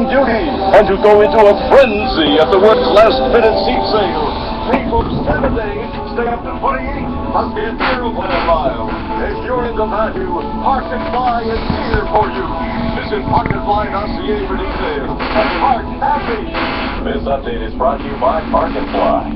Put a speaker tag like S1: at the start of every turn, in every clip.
S1: duty and to go into a frenzy at the work's last-minute seat sale. People 7 days, stay up to 48 on the Imperial Plan mile. If you're in the value, Park and Fly is here for you. Visit parkandfly.ca for details. And Park Happy. This update is brought to you by Park and Fly.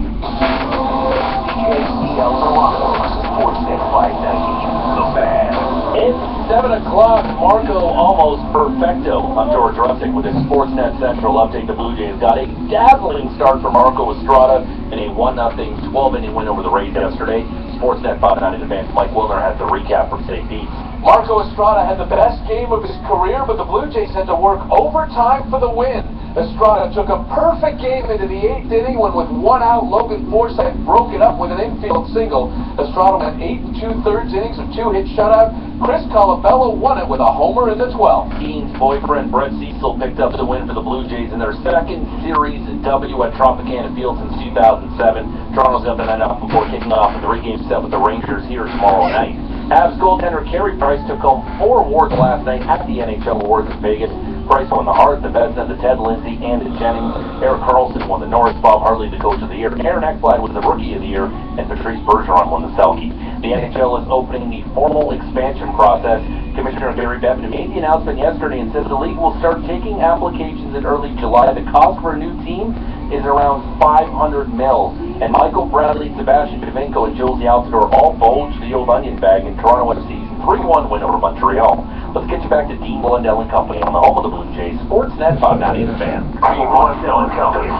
S2: KCL Milwaukee, Sportsnet 590, The Fan.
S3: It's 7 o'clock, Marco almost perfecto. I'm George Russick with his Sportsnet Central update. The Blue Jays got a dazzling start for Marco Estrada in a 1-0 12-inning win over the Rays yesterday. Sportsnet 590 The Fan's Mike Wilner has the recap from safety. Marco Estrada had the best game of his career, but the Blue Jays had to work overtime for the win. Estrada took a perfect game into the 8th inning when with 1 out, Logan Forsythe broke it up with an infield single. Estrada went 8 2/3 innings of 2-hit shutout. Chris Colabello won it with a homer in the 12th. Dean's boyfriend Brett Cecil picked up the win for the Blue Jays in their second series W at Tropicana Field since 2007. Toronto's up to 9-0 before kicking off a 3-game set with the Rangers here tomorrow night. Avs goaltender Carey Price took home 4 awards last night at the NHL Awards in Vegas. Price won the Hart, the Vezina, the Ted Lindsay, and the Jennings. Eric Carlson won the Norris. Bob Hartley, the Coach of the Year. Aaron Ekblad was the Rookie of the Year, and Patrice Bergeron won the Selke. The NHL is opening the formal expansion process. Commissioner Gary Bettman made the announcement yesterday and said the league will start taking applications in early July. The cost for a new team is around $500 million. And Michael Bradley, Sebastian Javinko, and Josie Altidore all bulged the old onion bag in Toronto FC's 3-1 win over Montreal. Let's get you back to Dean Blundell and Company on the home of the Blue Jays. Sportsnet 590 The Fan.
S2: Dean Blundell and Company.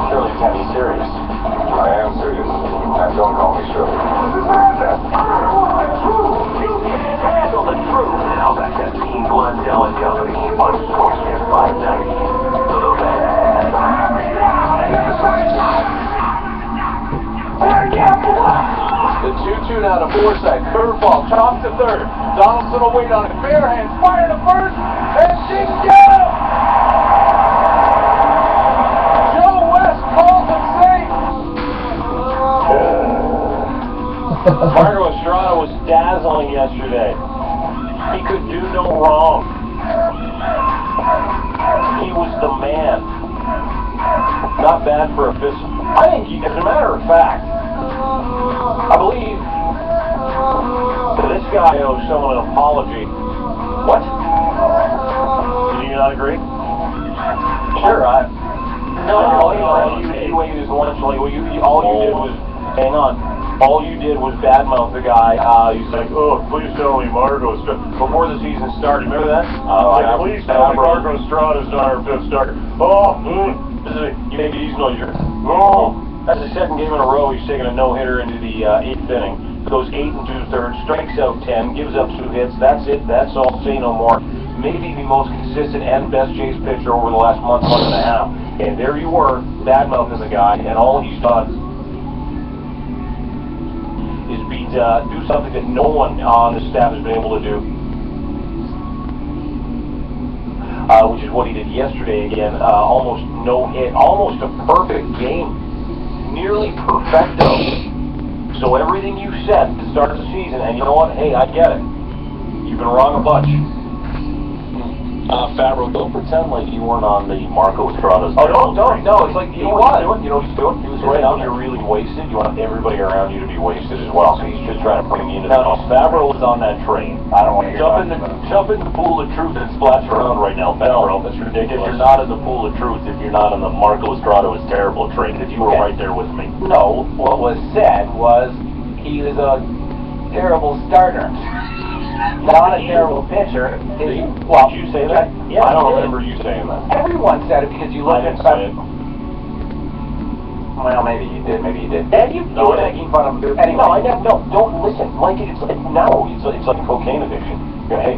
S3: Shirley, you can't be serious.
S1: I am serious. And don't call me Shirley.
S2: Handle the truth. Now back to Dean Blundell and Company on Sportsnet 590, The Fan.
S3: The 2-2 now to Forsythe. Curveball, chopped to third. Donaldson will wait on it. Bare hands, fire to first, and she's down! Joe West calls it safe! Marco Estrada was dazzling yesterday. He could do no wrong. He was the man. Not bad for a fist. I think, as a matter of fact, I believe this guy owes someone an apology. What? Do you not agree? Sure, you waited as one all you did was, hang on, all you did was badmouth the guy. He's like, oh, please tell me Marco Estrada. Before the season started, remember that? Please tell me Marco Estrada's not our 5th starter. You make it easy, no, you're. Oh. That's the 2nd game in a row he's taken a no-hitter into the 8th inning. Goes 8 2/3, strikes out 10, gives up 2 hits. That's it. That's all. Say no more. Maybe the most consistent and best Jays pitcher over the last month and a half. And there you were, badmouthing the guy, and all he's done is do something that no one on the staff has been able to do. Which is what he did yesterday again. Almost no hit, almost a perfect game. Nearly perfecto. So everything you said to start the season, and you know what? Hey, I get it. You've been wrong a bunch. Fabro, don't pretend like you weren't on the Marco Estrada's. Oh, no. It's like, you know what he's doing? You know what he's doing? He was right out. You're really wasted. You want everybody around you to be wasted as well. So he's just trying to bring you into. No, Fabro was on that train. I don't want to jump in the pool of truth and splash around right now, Fabro. That's ridiculous. You're not in the pool of truth if you're not on the Marco Estrada was terrible train. Because you were right there with me.
S4: No, what was said was he was a terrible starter. Not a terrible pitcher.
S3: Did you say that?
S4: Yeah,
S3: I don't remember you saying that.
S4: Everyone said it because you look at
S3: say it.
S4: Well, maybe you did.
S3: And you were making fun of him. Anyway. No, don't listen. Like, it's like cocaine addiction. Hey,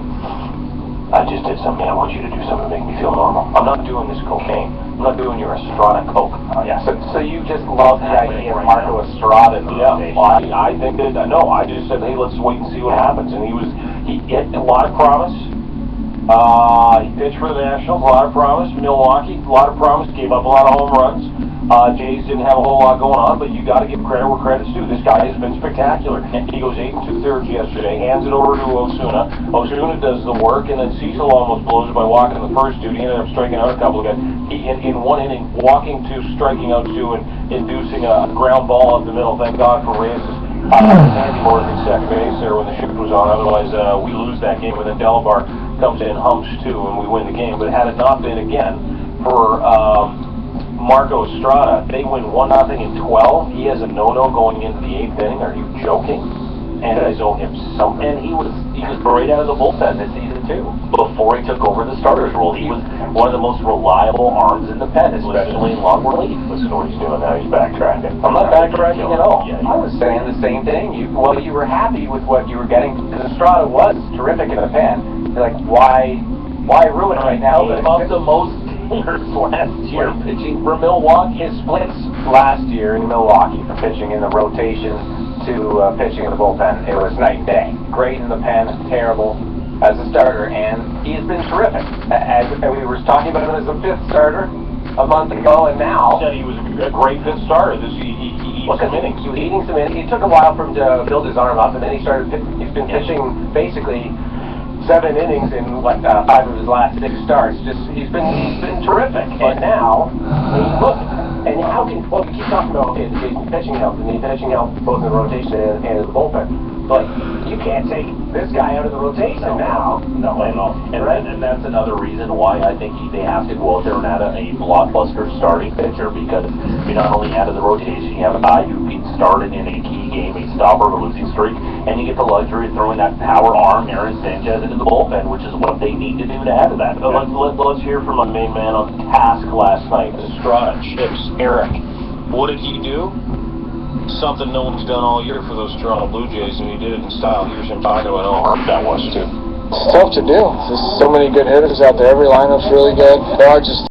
S3: I just did something. I want you to do something to make me feel normal. I'm not doing this cocaine. I'm not doing your Estrada coke.
S4: Yes. So you just love the idea of Marco Estrada.
S3: I think that, no, I just said, hey, let's wait and see what happens. And he had a lot of promise. He pitched for the Nationals, a lot of promise. Milwaukee, a lot of promise. Gave up a lot of home runs. Jays didn't have a whole lot going on, but you got to give credit where credit's due. This guy has been spectacular. He goes 8 2/3 yesterday, hands it over to Osuna. Osuna does the work, and then Cecil almost blows it by walking the first two. He ended up striking out a couple of guys. He, in one inning, walking two, striking out two, and inducing a ground ball up the middle. Thank God for Reyes' Andy Morgan second base there when the shoot was on. Otherwise, we lose that game. And then Delabar comes in, humps two, and we win the game. But had it not been again for Marco Estrada, they win 1-0 in 12. He has a no-no going into the 8th inning. Are you joking? And I owe him something. And he was right out of the bullpen this season too. Before he took over the starter's role, he was one of the most reliable arms in the pen, especially in long relief. Listen to what he's doing now. He's backtracking. I'm not backtracking at all.
S4: I was saying the same thing. You were happy with what you were getting because Estrada was terrific in the pen. You're like, why ruin it right now?
S3: He gave up the most last year pitching for Milwaukee.
S4: His splits last year in Milwaukee from pitching in the rotation to pitching in the bullpen, it was night and day. Great in the pen, terrible as a starter, and he has been terrific. As we were talking about him as a 5th starter a month ago, and now
S3: He was a great 5th starter. He eats some innings.
S4: He was eating some innings. It took a while for him to build his arm up, and then he's been pitching basically 7 innings in 5 of his last 6 starts. He's been terrific. And now, look, and how can we keep talking about his pitching health and the pitching health both in the rotation and the bullpen. But you can't take this guy out of the rotation now.
S3: No, I know. And that's another reason why I think they have to go out there and add a blockbuster starting pitcher, because you're not only out of the rotation, you have a guy who can start in a key game, a stopper of a losing streak, and you get the luxury of throwing that power arm, Aaron Sanchez, into the bullpen, which is what they need to do to add to that. Let's hear from my main man on task last night, Estrada, Chips, Eric. What did he do? Something no one's done all year for those Toronto Blue Jays, and he did it in style. Here's him talking about how hard that was, too.
S5: It's tough to do. There's so many good hitters out there. Every lineup's really good. There are just